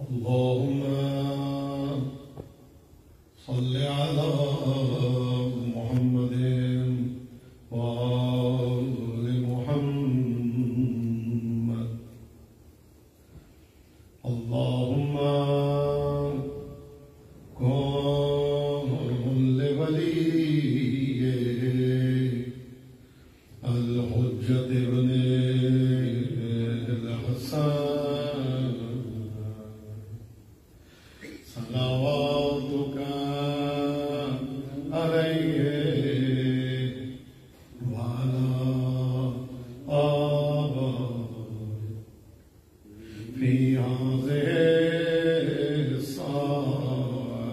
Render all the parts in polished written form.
اللهم صل على محمد وآل محمد. اللهم كن لولي الحجة ابن الحسن صلواتك عليه وعلى آبائه في هذه الساعة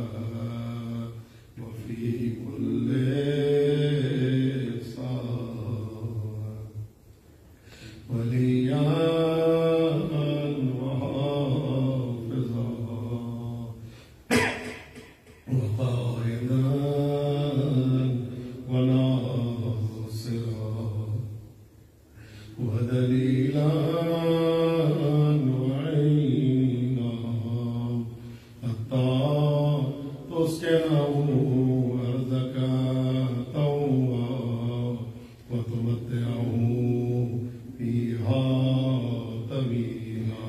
وفي كل ساعة وليا وحافظا وقائدا وناصرا ودليلا وعينا حتى تسكنه أرضك طوعا وتمتعه فيها طويلا.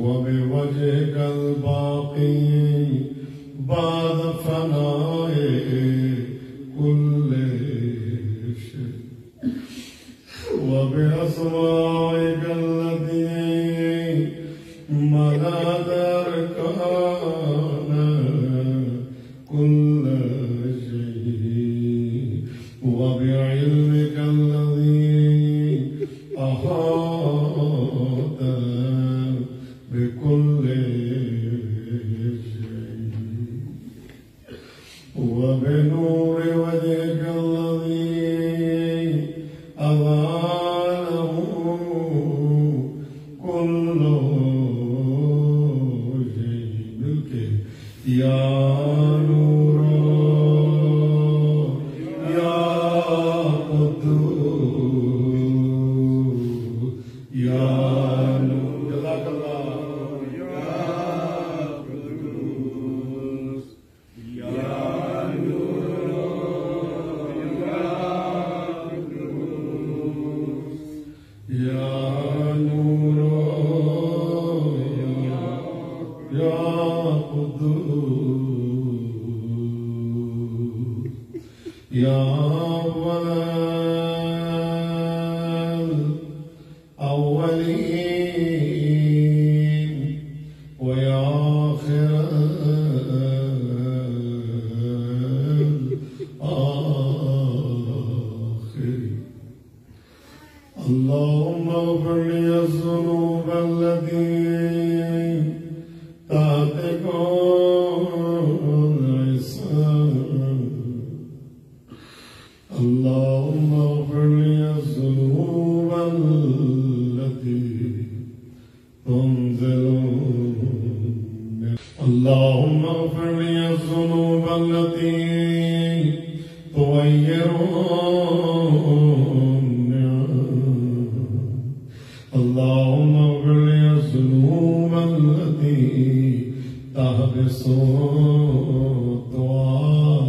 وبوجهك الباقي بعد فناء كل شيء وبأسمائك التي ملأت أركان كل شيء وبعلمك الذي أحاط بكل شيء وبنور وجهك الذي أظهره كل شيء ملكه يا نور يا قدوس يا يا أول الأولين الذنوب التي تهتك العصام اللهم اغفر لي الذنوب التي تنزل اللهم اغفر لي الذنوب التي تغير اللهم اغفر لي الذنوب التي تحبس الدعاء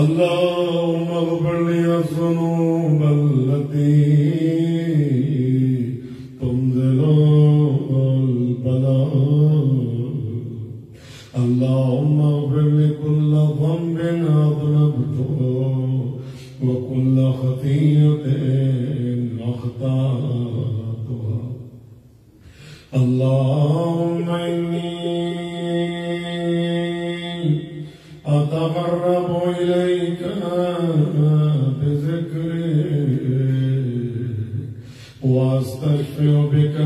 اللهم اغفر لي الذنوب التي تنزل البلاء اللهم اغفر لي كل ذنب اذنبته وكل خطيئة اخطأتها اللهم إني أتقرب إليك بذكرك وأستشفع بك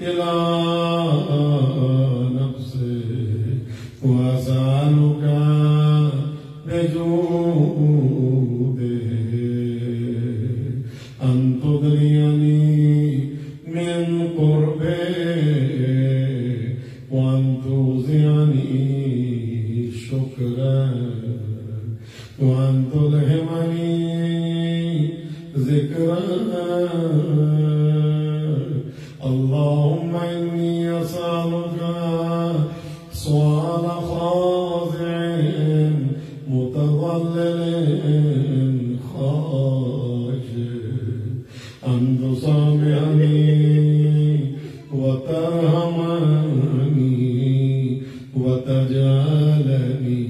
إلى نفسك وأسألك بجودك أن تدريني من قربك وأن توزعني شكرا وأن تلهمني ذكرا اللهم إني أسألك سؤال خاضع متضلل خاشع أن تصامحني وترحمني وتجعلني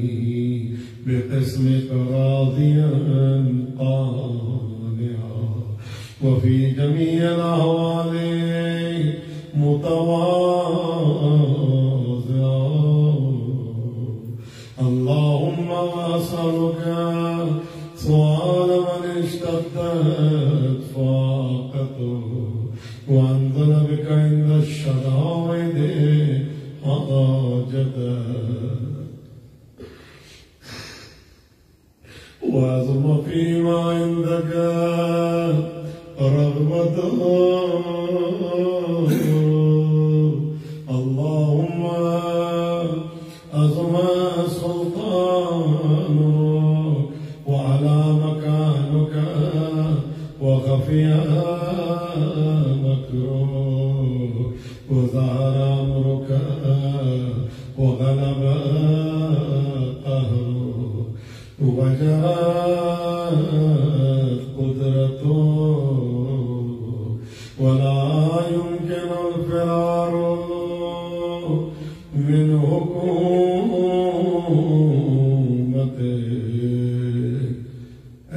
بقسمك راضيا قانعا وفي جميع الأحوال متواضعا اللهم أسألك سؤال من اشتدت فاقته وأنزل بك عند الشدائد حاجته وأعظم فيما عندك رغبته اللهم أعظم سلطانك وعلى مكانك وخفي مكرك وظهر أمرك وغلب قهرك وجرت قدرتك ولا يمكن الفرار من حكومتك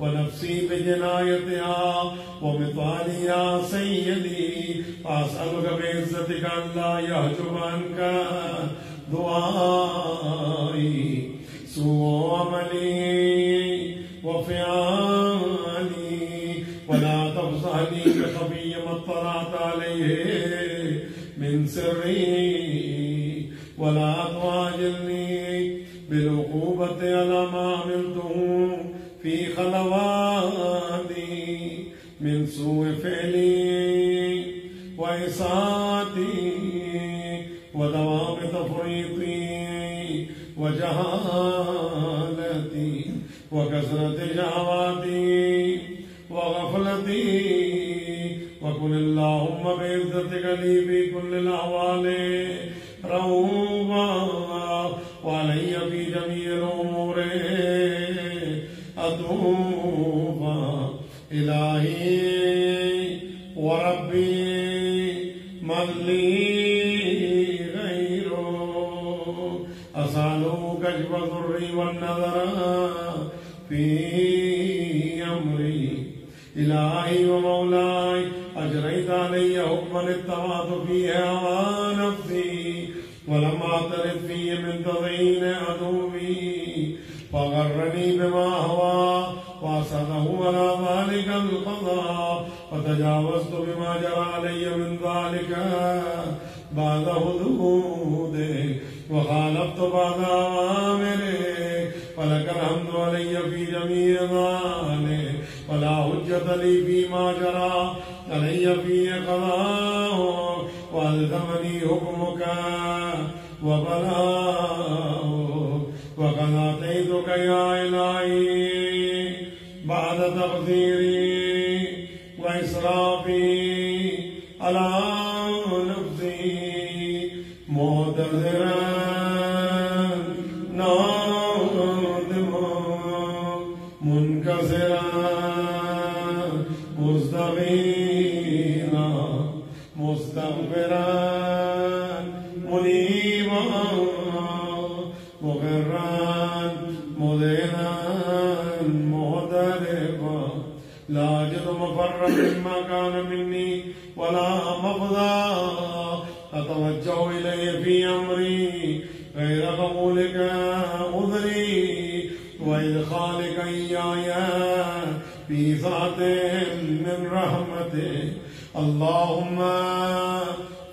ونفسي بجنايتها ومثالي يا سيدي أسألك بعزتك أن لا يحجب عنك دعائي سوء عملي وفعالي ولا تفضح لي بخفي ما اطلعت عليه من سري ولا تعاجلني بالعقوبة على ما عملته في خلواتي من سوء فعلي وإساءتي ودوام تفريطي وجهالتي وكثرة شهواتي وغفلتي وكن اللهم بعزتك لي في كل الأحوال رؤوفا وعلي في جميع الأمور أتوبا إلهي وربي من لي غيره أسأله كشف ضري والنظر في أمري إلهي ومولاي أجريت علي حكما اتبعت فيه هوى نفسي ولم أعترف فيه من تضيين عدوي فغرني بما هوى وأصله على ذلك القضاء فتجاوزت بما جرى علي من ذلك بعد حدوده وخالفت بعد أوامره فلك الحمد علي في جميع ذلك ولا حجة لي فيما جرى علي فيه قضاء وألزمني حكمك وبلاء وقد أعطيتك يا إلهي بعد تقصيري وإسرافي على نفسي معتذرا نادما منكسرا مستغيثا مستغفرا منيبا مغرا مذعنا معرفة لا أجد مفرا مما كان مني ولا مفضى أتوجه إليه في أمري غير قبولك عذري وإدخالك إياي في سعة من رحمتك اللهم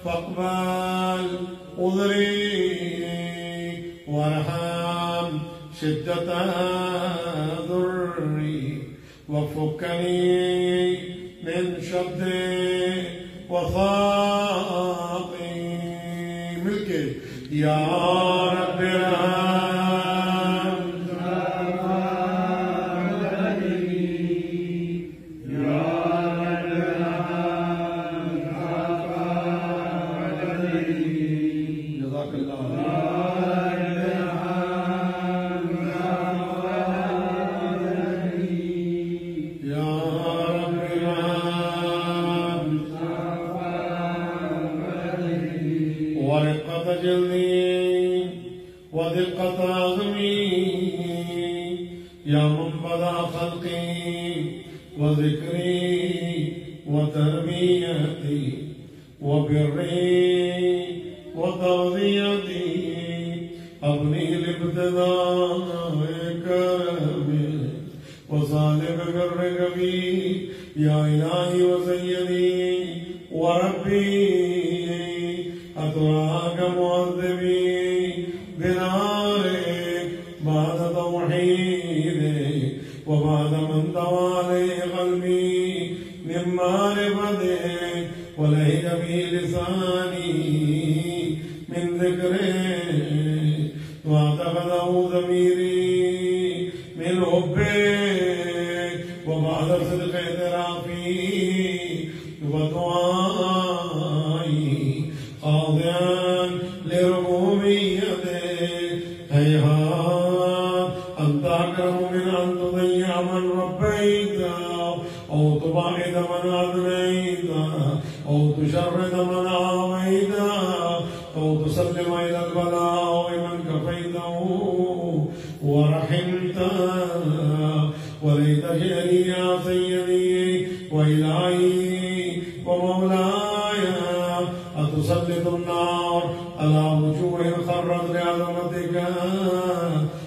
فاقبل عذري وارحم شدة ضري وفكني من شد وثاقي ملكي يا رب ورقة جلدي ودقة عظمي يا من بدا خلقي وذكري وتربيتي وبري وتوضيتي أبني الابتداء كرمي وصالح برك بي يا إلهي وسيدي وربي أتراك معذبي بنارك بعد توحيدك وبعد من توالي قلبي من معرفتك ولهج بي لساني من ذكرك واعتقده ضميري من حبك وبعد صدق اعترافي ودعائي خاضعا لربوبيتك هيهات أنت أكرم من أن تضيع من ربيت أو تبعد من أدنيت أو تشرد من عافيت أو تسلم إلى البلاء من كفيته ورحمته وليت شأني يا سيدي وإلهي ومولاي أتسلط النار على وجوه خرت لعظمتك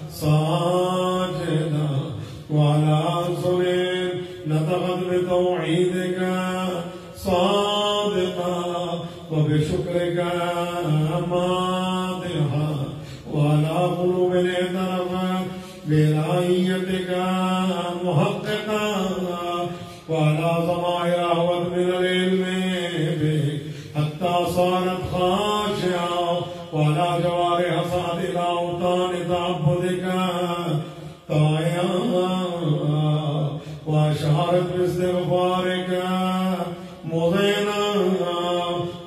ساجدا وعلى ألسن نطقت بتوحيدك صادقا وبشكرك ماضحا وعلى قلوب اعترفت بإلهيتك محققا وعلى ضمائر أهون من العلم بك حتى صارت خاشعة وعلى جوارح صعد إلى أوطان تعبدك طائعة وأشعرت باستغفارك مضينا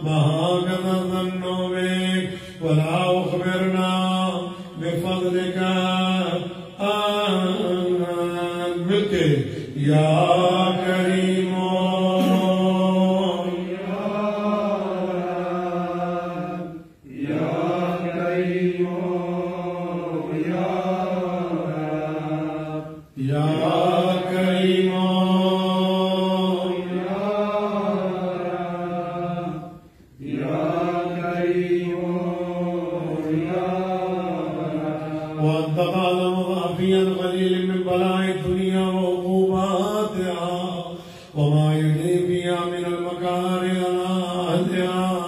ما هكذا الظن بك ولا أخبرنا بفضلك منك يا كريم وأنت تعلم ضعفي القليل من بلاء الدنيا وعقوباتها وما يجري فيها من المكاره على أهلها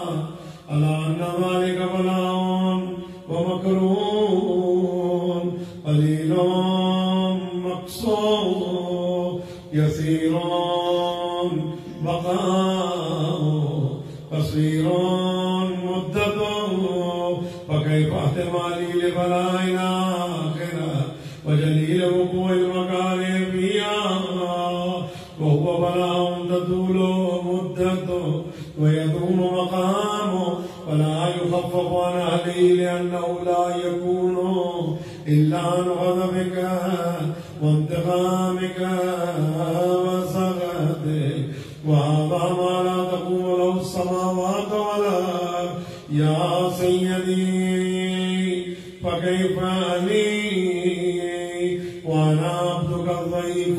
على أن ذلك بلاء ومكروه قليل مقصود يسير بقاء قصير مدته فكيف احتمالي لبلاء الآخرة وجليل وقوع المكاره فيها وهو بلاء تطول مدته ويدوم مقامه ولا يخفف عن أهله لأنه لا يكون إلا عن غضبك وانتقامك وسخطك وهذا ما لا تقوم له السماوات والأرض يا سيدي فكيف لي وأنا عبدك الضعيف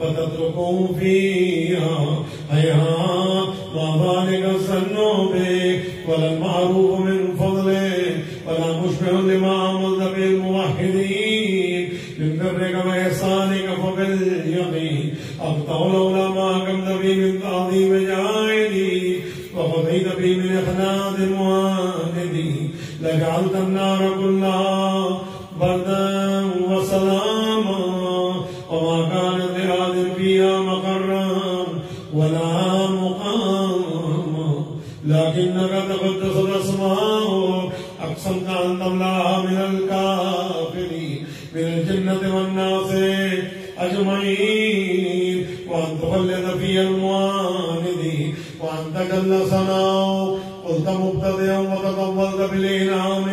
فتتركه فيها هيهات ما ذلك الظن بك ولا المعروف من فضلك ولا مشبه لما عملت به الموحدين من برك وإحسانك فباليقين أقطع لولا ما حكمت به من تعظيم جاهدي وقضيت به من إخلاد موالدي لجعلت النار كلها بردا وسلاما وما كانت لأحد فيها مقرا ولا مقاما لكنك تقدست أسماؤك أقسمت أن تملأها من الكافرين من الجنة والناس أجمعين وأن تخلد فيها المعاندين وأن تجل ثناؤك قلت مبتدئا وتطولت بالإنعام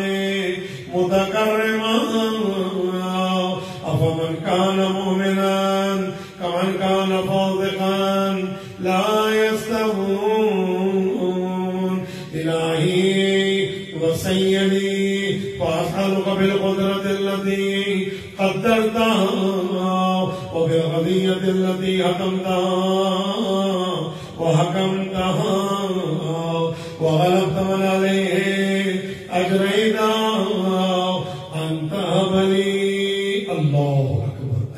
متكرما أفمن كان مؤمنا كمن كان فاسقا لا يستوون إلهي وسيدي فأسألك بالقدرة التي قدرتها وبالقضية التي حكمتها وغلبت من عليه أجريتها أن تهب لي الله أكبر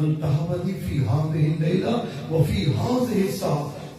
أن تهب لي في هذه الليلة وفي هذه الساعة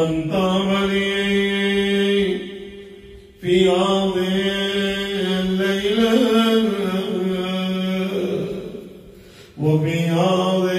أن تهب لي في هذه الليلة وفي هذه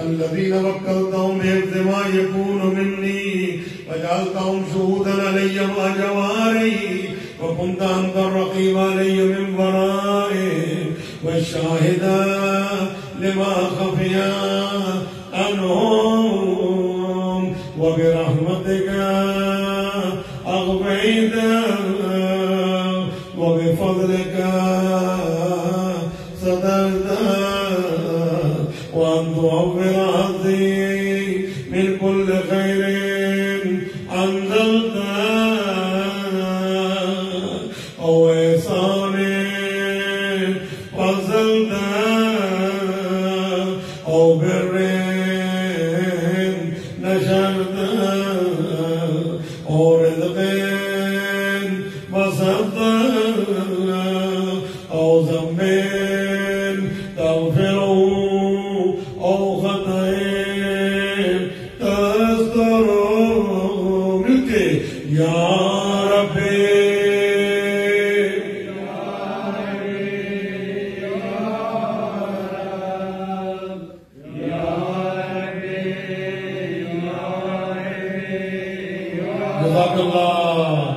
الذين وكلتهم بحفظ ما يكون مني وجعلتهم شهودا علي مع جواري وكنت أنت الرقيب علي من ورائي والشاهد لما خفي عن عنهم وبرحمتك أغفينا وبفضلك سترنا وأن توفر عظيم من كل خير أنزلت أو إحسان فضلت أو بر نشرت أو رزق بسطت أو ذنب تغفره أو خطأ تستره ملكي يا ربي جزاك الله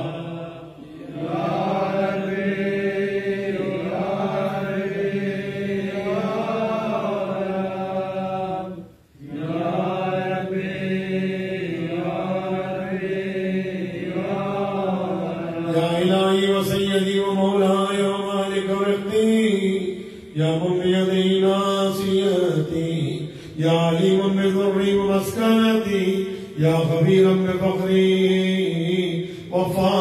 يا إلهي وسيدي ومولاي ومالك رزقي يا من بيده ناصيتي يا عليم بضري ومسكنتي يا خبيرا بفقري وفاقتي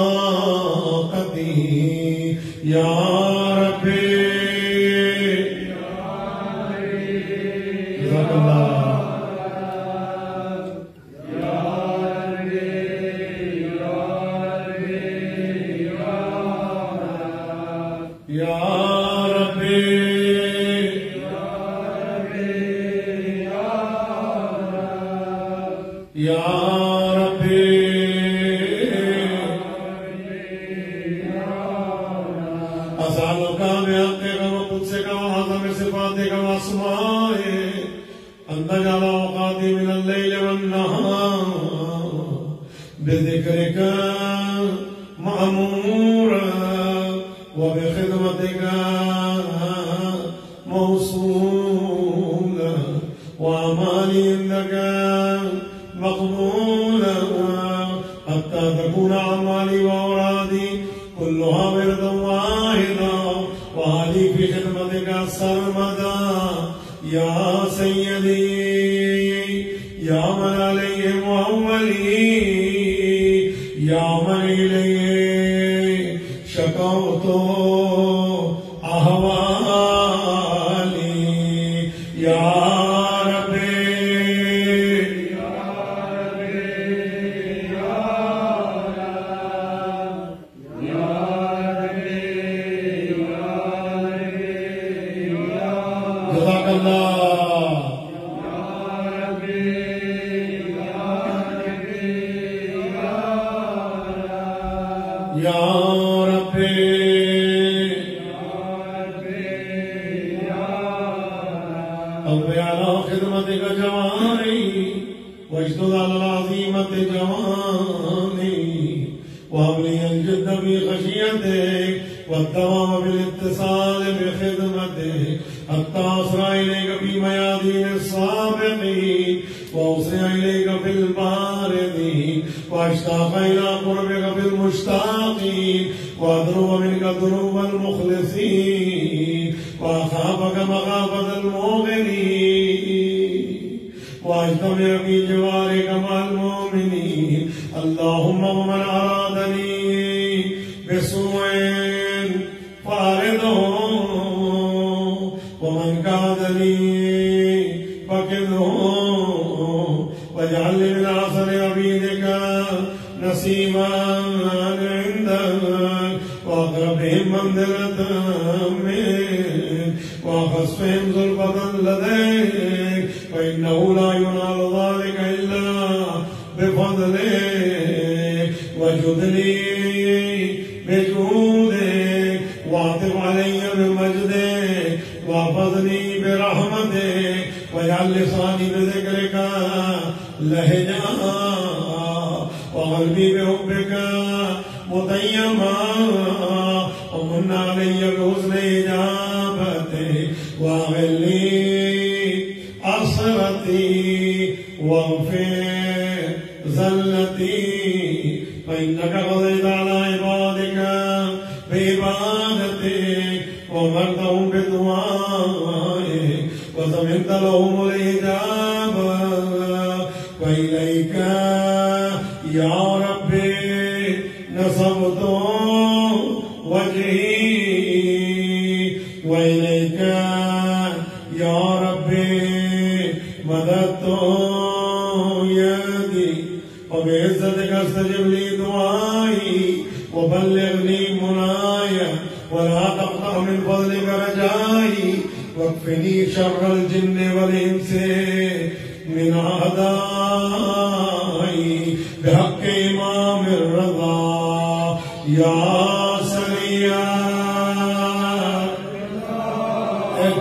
يا ربي جزاك الله يا ربي يا ربي أسألك بحقك وقدسك وعظم صفاتك وأسمائك أن تجعل أوقاتي من الليل والنهار بذكرك مأمورا وبخدمتك موصولا وأعمالي عندك مقبولا حتى تكون أعمالي وأورادي كلها وردا واحدا وهذه في خدمتك سرمدا يا سيدي يا من عليه مؤولي يا من إليه شكوت أهوالي يا جزاك الله يا ربي أقبل على خدمتك جواري واشدد على العظيمة جواني وهب لي الجد في خشيتك والدوام بالاتصال بخدمتك حتى أسرع إليك في ميادين السابقين وأسرع إليك في الباردين وأشتاق إلى قربك في المشتاقين وأدنو منك ذنوب المخلصين وأخافك مخافة المؤمنين واجتمع في جوارك مع المؤمنين اللهم ومن أرادني بسوء فارده ومن كادني فكده واجعل لي من عصر عبيدك نصيبا عندك واقربهم منزلة منك وخصفهم زلفة لديك فإنه لا ينال ذلك إلا بفضلك وجدني بجودك واعطف علي بمجدك واحفظني برحمتك واجعل لساني بذكرك لهجا وقلبي بحبك متيما ومن علي بحسن إجابتك واغفر لي أسرتي فإنك قضيت على عبادك بعبادتك وأمرتهم بدعائك وضمنت لهم الإجابة وإليك يا ربي نصبت وجهي وإليك يا ربي مددت يدي وبعزتك استجب لي دعائي وبلغني منايا ولا تقطع من فضلك رجائي واكفني شر الجن والإنس من أعدائي بحق إمام الرضا يا سريع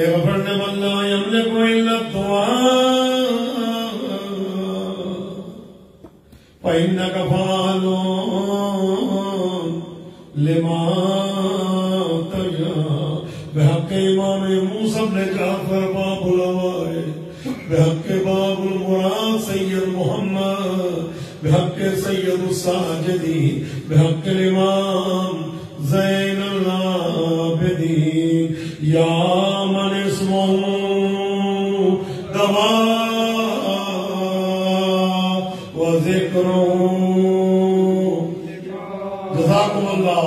اغفرنا من لا يملك إلا الدعاء فإنك فعال لما تشاء بحق إمام موسى بن جعفر باب الأوائل بحق باب المراد سيد محمد بحق سيد الساجدين بحق الإمام زين العابدين يا من اسمه دواء وذكره جزاكم الله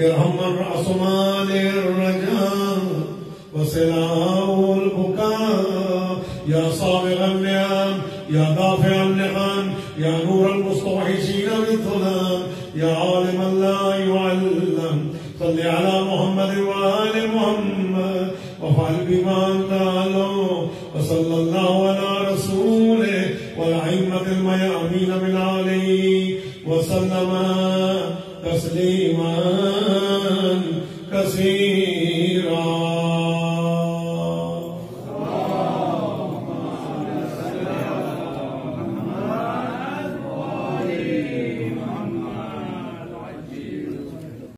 ارحم الرأس مال الرجاء وسلاه البكاء يا صابغ النعم يا دافع النقم يا نور المستوحشين بالظلام يا عالما لا يعلم صل على محمد وآل محمد وافعل بما أنت أهله وصلى الله على رسوله والأئمة الميامين من عليه وسلم تسليما كثيرا